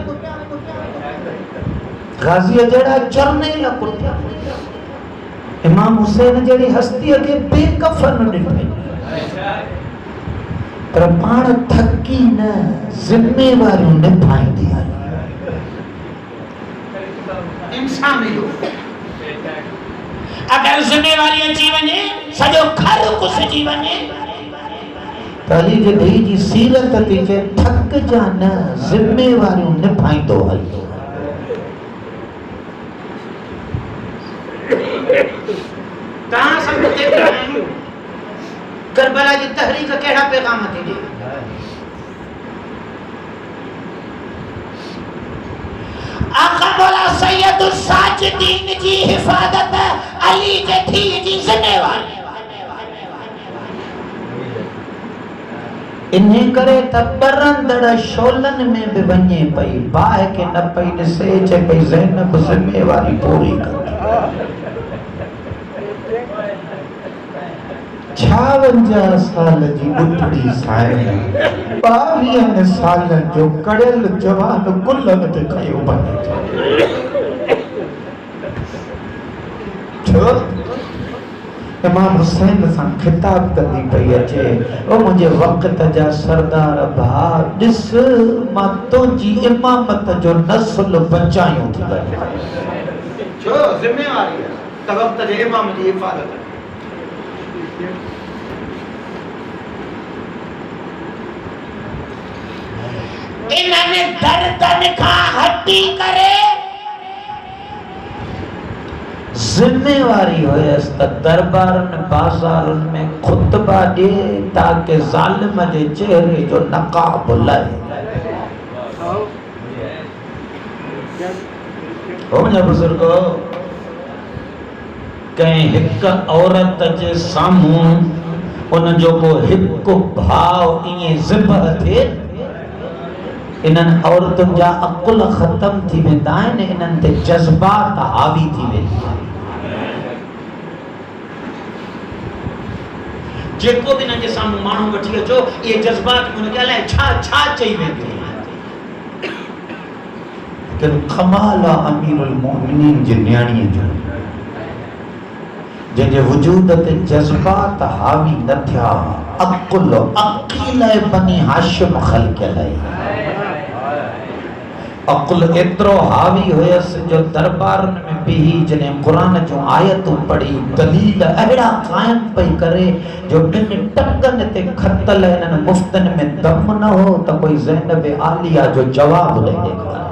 गाज़ी जड़ा जर्नल कुठल, इमाम हुसैन जड़ी हस्ती के बेकफन ॾिठे। पर पाण थकी न ज़िम्मेवारियूं निभाईंदी आहे। इंसान अगर ज़िम्मेवारी अची वञे सॼो घर कुसिजी वञे। अली जी धी जी सीरत थी चए थक जा न ज़िम्मेवारियूं निभाईंदो हलंदो। तव्हां सभु देखदा आहियो करबला जी तहरीक कहिड़ा पैगाम थी ॾे। आका मौला सैयद साजिदीन जी हिफाजत अली जे धी जी ज़िम्मेवारी। इन्हें करे त बरंदड़ शोलन में भी वञे पई, बाहि के न पई ॾिसे, चे पई ज़ैनब ज़िम्मेवारी पूरी कर। 56 साल जी बुढ़ड़ी साईं 22 साल जो कड़ियल जवान गुलन ते खयो वञे। छो इमाम हुसैन सां खिताब कंदी पई अचे, ओ मुंहिंजे वक़्त जा सरदार भाउ, ॾिस मां तुंहिंजी इमामत जो नस्ल बचायूं थी वञे। छो ज़िम्मेवारी आहे त वक़्त जे इमाम जी हिफ़ाज़त। इन्हनि दर्दन खां हटी करे जिम्मेवारी हुयसि त दरबारनि बाज़ारनि में खुतबा ॾे ताकि ज़ालिम जे चेहरे जो नकाब लहे। हो मुंहिंजा बुज़ुर्गो, कंहिं हिक औरत जे साम्हूं उन जो को हिकु भाव ईअं ज़िबह थिए, इन्हनि औरतुनि जा अकुल ख़त्म थी वेंदा आहिनि, इन्हनि ते जज़्बात हावी थी वेंदा आहिनि। जेको भी इन्हनि जे साम्हूं माण्हू वठी अचो, इहे जज़्बात उनखे अलाए छा छा चई वेंदियूं। लेकिन कमाल आहे अमीरुल मोमिनीन जी न्याणीअ जो, जंहिंजे वजूद ते जज़्बात हावी न थिया। अकुल अकील बनी हाशिम ख़ल्क़ियल आहे। अकुल एतिरो हावी हुयसि जो दरबारनि में बिही जॾहिं क़ुरान जूं आयतूं पढ़ी, दलील अहिड़ा क़ाइम पई करे जो ॿिनि टंगनि ते खतल इन्हनि मुफ़्तनि में दम न हो त कोई ज़ैनब आलिया जो जवाबु ॾेई ॾेखारे।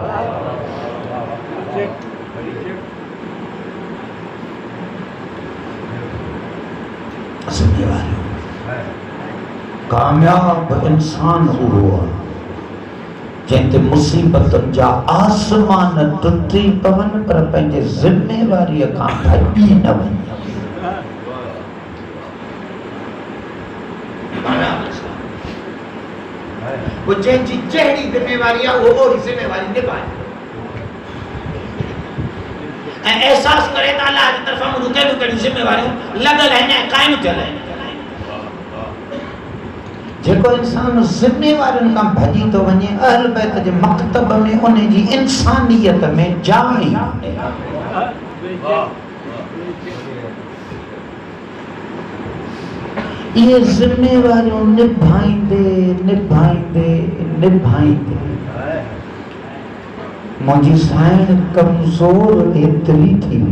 कामयाब इंसान उहो आहे जंहिंते मुसीबतुनि जा आसमान टुटी पवनि पर पंहिंजे ज़िम्मेवारीअ खां भॼी न वञे। वो जंहिंजी जहिड़ी ज़िम्मेवारी आहे उहो ओड़ी ज़िम्मेवारी निभाए ऐं एहसास करे त अलाह जी तरफ़ां मूंखे कहिड़ियूं कहिड़ियूं ज़िम्मेवारियूं लॻल आहिनि ऐं क़ाइमु थियल आहिनि। जेको इंसान ज़िम्मेवारियुनि खां भॼी थो वञे, अहल बैत जे मकतब में उन जी इंसानियत में जाइ ये जिम्मेवारियों निभाइंदे निभाइंदे निभाइंदे मुझी साइण कमजोर एतरी थी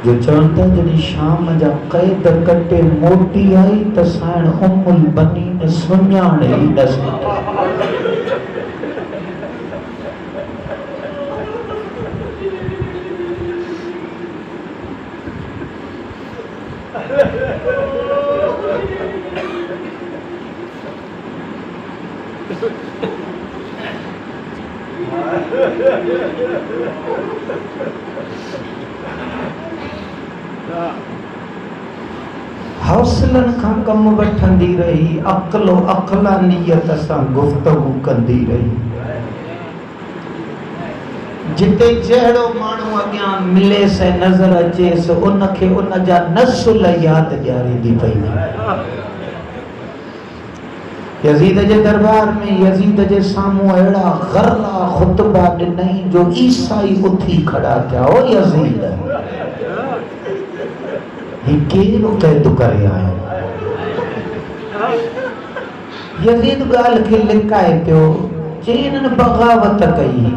जो चवंदा जॾहिं शाम जा क़ैद कटे मोटी आई त साइण उम्मुल बनीन सुञाणे ई न सघी। हौसलन खां कम वठंदी रही, अक़लो अक़लानियत सां गुफ़्तगू कंदी रही। जिते जहिड़ो माण्हू अॻियां मिले से नज़र अचेसि उनखे उन जा नसुल यादि ॾियारींदी पई वञे। यज़ीद जे दरबार में यज़ीद जे साम्हूं अहिड़ा ग़रला ख़ुतबा ॾिनई जो ईसाई उथी खड़ा थिया। ओ यज़ीद, ही केरु क़ैद करे आयो? यज़ीद ॻाल्हि खे लिकाए पियो, चई इन्हनि बग़ावत कई,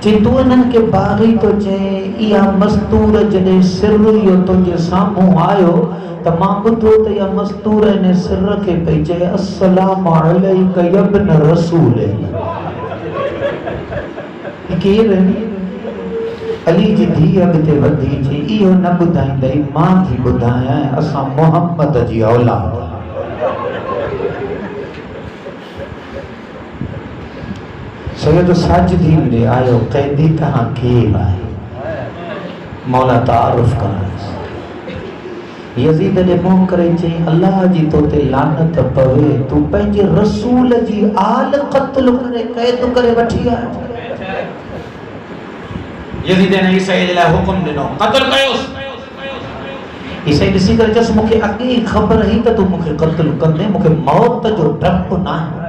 चई तूं इन्हनि खे बाग़ी थो चए। इहा मस्तूर जॾहिं सिर इहो तुंहिंजे साम्हूं आयो त मां ॿुधो त इहा मस्तूर इन सिर खे पई चए अस्सलामु अलैका या इब्न रसूल। केरु? अली जी धीउ अॻिते वधी चई इहो न ॿुधाईंदई, मां थी ॿुधायां, असां मोहम्मद जी औलाद। सैयद साजिदीन ॾे आयो, क़ैदी तव्हां केरु आहे? मौला तारुफ़ करणु। यज़ीद ॾे मुंहुं करे चई अल्लाह जी तो ते लानत पवे, तूं पंहिंजे रसूल जी आल क़त्ल करे क़ैद करे वठी आयो। यज़ीद ने ईसाई जे लाइ हुकुम ॾिनो, क़त्ल कयोसि। ईसाई ॾिसी करे चयसि मूंखे अॻे ई ख़बर हुई त तूं मूंखे क़त्ल कंदे, मूंखे मौत जो डपु न आहे।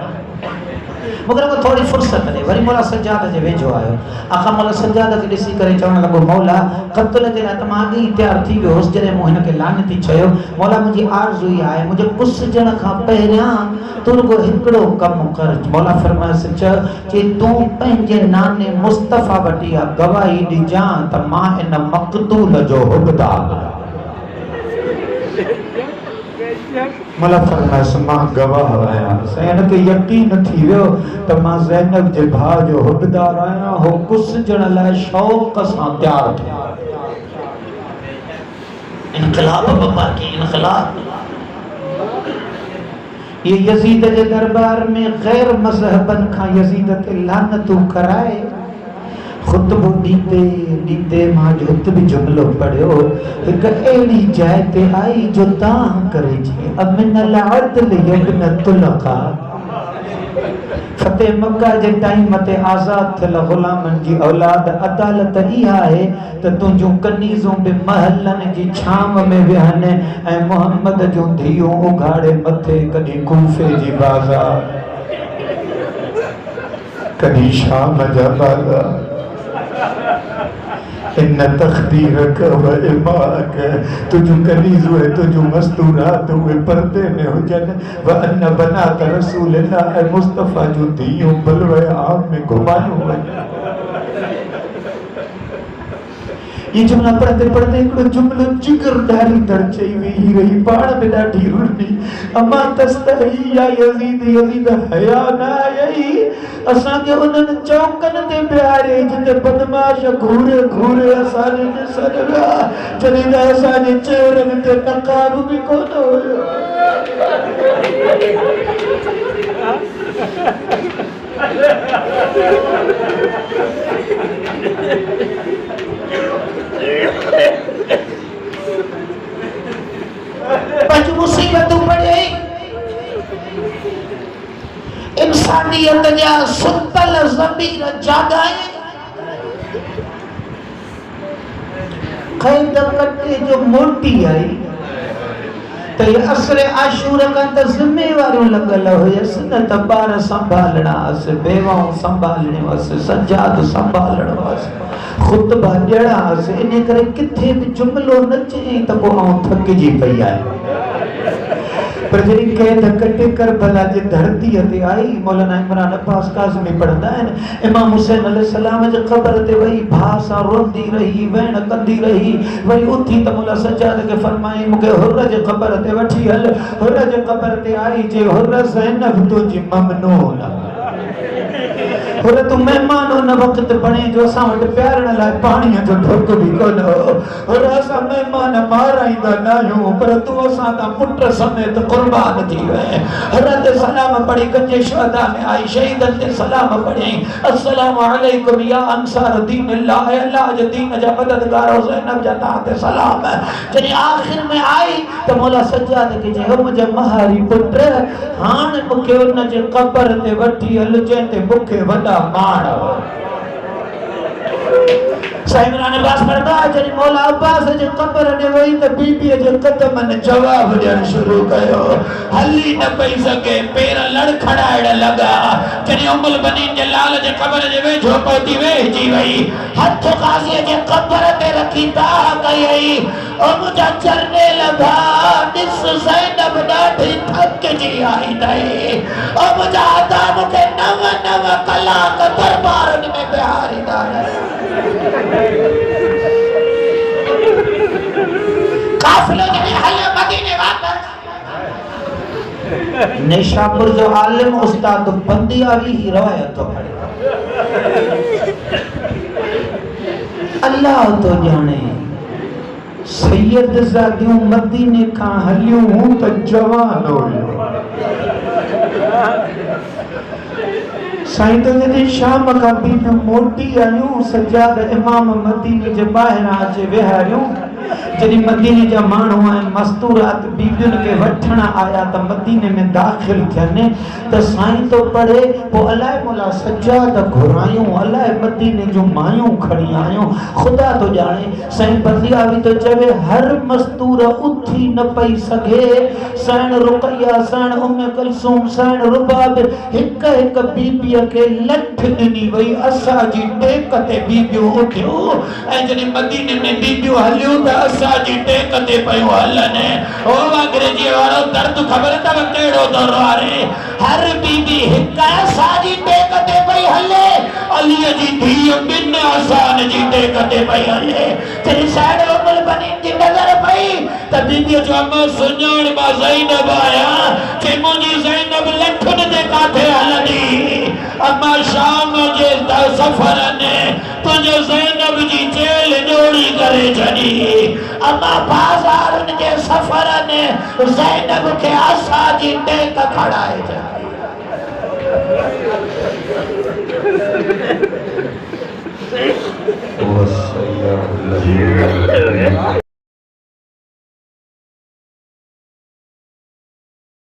मगर वो थोड़ी फुर्सत ॾे। वरी मौला सज्जाद जे वेझो आयो। आखा मौला सज्जाद खे ॾिसी करे चवण लॻो मौला क़त्ल जे लाइ त मां अॻे ई तयारु थी वियो हुउसि। जॾहिं मूं हिनखे लानती चयो, मौला मुंहिंजी आरज़ू ई आहे, मुंहिंजे पुसजण खां पहिरियां तूं रुॻो हिकिड़ो कमु कर। मौला फरमायसि चई तूं पंहिंजे नाने मुस्तफ़ा वटि इहा गवाही ॾिजां त मां इन मक़तूल जो हुकदार। मौला फरमायसि मां गवाह आहियां। साईं खे यकीन थी वियो त मां ज़ैनब जे भाउ जो हुकदार आहियां। हो कुसजण लाइ शौक़ सां तयारु थियो। इनक़लाब बाबा की इनक़लाब। ये यज़ीद जे दरबार में गैर मज़हबन खां यज़ीद ते लानतूं कराए ख़ुतबो ॾींदे ॾींदे मां जो हुते बि जुमिलो पढ़ियो। हिकु अहिड़ी जाइ ते आई जो तव्हां करे चई अमिनल अदल यब्न तुलका। फतेह मक्का जे टाइम ते आज़ाद थियल ग़ुलामनि जी औलाद अदालत इहा आहे त तुंहिंजूं कनीज़ूं बि महलनि जी छांव में विहनि ऐं मोहम्मद जूं धीअरूं उघाड़े मथे कॾहिं कूफे जी बाज़ार, कॾहिं शाम जा बाज़ार। इन तख़दीरक व इमाक, तुझू कनीज़ूं ऐं तुझू मस्तूरात उहे पर्दे में हुजनि। व अन बनात रसूलिल्लाह, ऐं मुस्तफ़ा जूं धीअरूं बलवे आम में घुमायूं वञनि। ये जुमला पढ़ते पढ़ते हिकिड़ो जुमलो जिगरदारी दर चई वेही रही, पाण में ॾाढी रुनी। अमा तस्तही या यज़ीद, यज़ीद हया न आई असांखे उन्हनि चौकनि ते बिहारे जिते बदमाश घूरे घूरे असांजे ॾिसण विया, जॾहिं त असांजे चहिरनि ते नक़ाब बि कोन हुयो। पंज मुसीबतूं पड़े इंसानियत जा सुतल ज़मीर जागाए। क़ैद कटे जो मोटी आई त ये असरे आशूर खां त ज़िम्मेवारियूं लॻल हुयसि न त ॿार संभालणा हुअसि, बेवाऊं संभालणियूं हुअसि, सजाद संभालणो हुअसि, ख़ुतबा ॾियणा हुअसि। इन करे किथे बि जुमिलो न चई त पोइ आउं थकिजी पई आहियां। पर जरी कैद कटे करबला जे धरती ते आई मौलाना इमरान अब्बास काज़मी पढ़ंदा आहिनि इमाम हुसैन अलैहिस्सलाम जे क़ब्र ते वही भासा रोंदी रही वेण कंदी रही वरी उथी त मौला सज्जाद के फरमाई मूंखे हुर्र जे क़ब्र ते वठी हल हुर्र जे क़ब्र ते आई जे हुर्र ज़ैनब तुंहिंजी ममनून हुर तू मेहमान उन वक्त बणे जो असां वटि प्यारण लाइ पाणीअ जो ढुक बि कोन हो हुर असां मेहमान माराईंदा न आहियूं पर तू असां खां पुट समेत कुर्बान थी वए हुर ते सलाम पढ़ी कंजे शुहदा में आई शहीदन ते सलाम पढ़ी अस्सलामु अलैकुम या अंसार दीन अल्लाह अल्लाह जे दीन जा मददगार ज़ैनब जा ता ते सलाम जॾहिं आखिर में आई त मौला सज्जाद के जे मुंहिंजा महारी पुट हाण मूंखे उन जे क़ब्र ते वठी हल जंहिं ते मूंखे वॾा माण साईं इमरान अब्बास पढ़दा जॾहिं मौला अब्बास जे क़ब्र ते वई त बीबीअ जे क़दमनि जवाब ॾियणु शुरू कयो हली न पई सघे पेर लड़खड़ाइण लॻा जॾहिं उमुल बनीन जे लाल जे क़ब्र जे वेझो पहुती वेहिजी वई हथ क़ाज़ीअ जे क़ब्र ते रखी दाह कयई ओ मुंहिंजा चरनेल भाउ ॾिस ज़ैनब ॾाढी थकिजी आई अथई ओ मुंहिंजा अदा मूंखे 9 कलाक दरबारनि में बिहारींदा काफ़िलो जॾहिं हलियो मदीने वापस निशापुर जो आलिम उस्ताद बंदियावी ही रवायत तो पढ़े अल्लाह तो जाने सैयद ज़ादियूं मदीने खां हलियूं त जवान हुयूं साईं तो जॾहिं शाम खां बीबियूं मोटी आयूं सज्जाद इमाम मदीने जे ॿाहिरां अची विहारियूं जॾहिं मदीने जा माण्हू आहिनि मस्तूरात बीबियुनि खे वठण आया त मदीने में दाख़िल थियनि त साईं तो पढ़े पोइ अलाए मौला सज्जाद घुरायूं अलाए मदीने जूं मायूं खणी आयूं ख़ुदा तो ॼाणे साईं बंदियावी तो चवे हर मस्तूर उथी न पई सघे साईं रुक़ैया साईं उम्मे कुलसूम साईं रुबाब हिक हिक बीबीअ खे लठ ॾिनी वई असांजी टेक ते बीबियूं उथियूं ऐं जॾहिं मदीने में बीबियूं हलियूं त असांजी टेक ते पयूं हलनि ओ अंग्रेजी वारो दर्द ख़बर अथव कहिड़ो दौर वारे हर बीबी हिक असांजी टेक ते पई हले अलीअ जी धीअ ॿिन असान जी टेक ते पई हले जॾहिं साइड उमुल बनीन जी नज़र पई त बीबीअ जो अम्मा सुञाण मां ज़ैनब आहियां जे मुंहिंजी ज़ैनब लठुनि ते काथे हलंदी अम्मा शाम जे सफ़रनि तुंहिंजो ज़ैनब जी जेल ॾोड़ी करे छॾी अम्मा बाज़ारुनि जे सफ़रनि ज़ैनब खे असांजी टेक खड़ाए छॾी